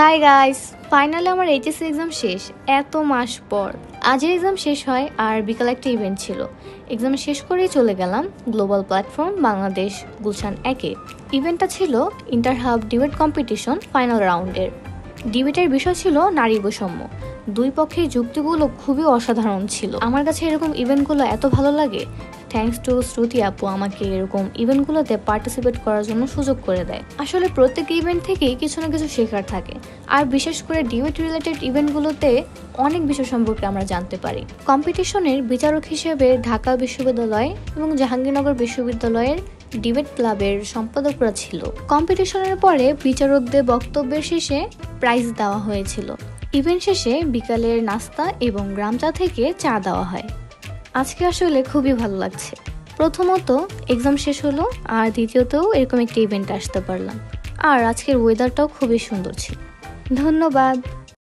Hi guys, finally আমার HSC exam শেষ। এত মাস পর আজের এক্সাম শেষ হয় আর বিকালে একটা ইভেন্ট ছিল। এক্সাম শেষ করেই চলে গেলাম গ্লোবাল প্ল্যাটফর্ম বাংলাদেশ গুলশান 1-এ। ইভেন্টটা ছিল inter hub debate competition final রাউন্ডের। ডিবেটের বিষয় ছিল নারী বৈষম্য। দুই পক্ষের যুক্তিগুলো খুবই অসাধারণ ছিল। আমার কাছে এরকম ইভেন্টগুলো এত ভালো লাগে। থ্যাঙ্কস টু শ্রুতি আপু আমাকে এরকম ইভেন্টগুলোতে পার্টিসিপেট করার জন্য সুযোগ করে দেয়। আসলে প্রত্যেক ইভেন্ট থেকেই কিছু না কিছু শেখার থাকে, আর বিশেষ করে ডিবেট রিলেটেড ইভেন্টগুলোতে অনেক বিষয় সম্পর্কে আমরা জানতে পারি। কম্পিটিশনের বিচারক হিসেবে ঢাকা বিশ্ববিদ্যালয় এবং জাহাঙ্গীরনগর বিশ্ববিদ্যালয়ের ডিবেট ক্লাবের সম্পাদকরা ছিল। কম্পিটিশনের পরে বিচারকদের বক্তব্যের শেষে প্রাইজ দেওয়া হয়েছিল। ইভেন্ট শেষে বিকালের নাস্তা এবং গ্রাম চা থেকে চা দেওয়া হয়। আজকে আসলে খুবই ভালো লাগছে। প্রথমত এক্সাম শেষ হলো, আর দ্বিতীয়তও এরকম একটা ইভেন্ট আসতে পারলাম। আর আজকের ওয়েদারটাও খুবই সুন্দর ছিল। ধন্যবাদ।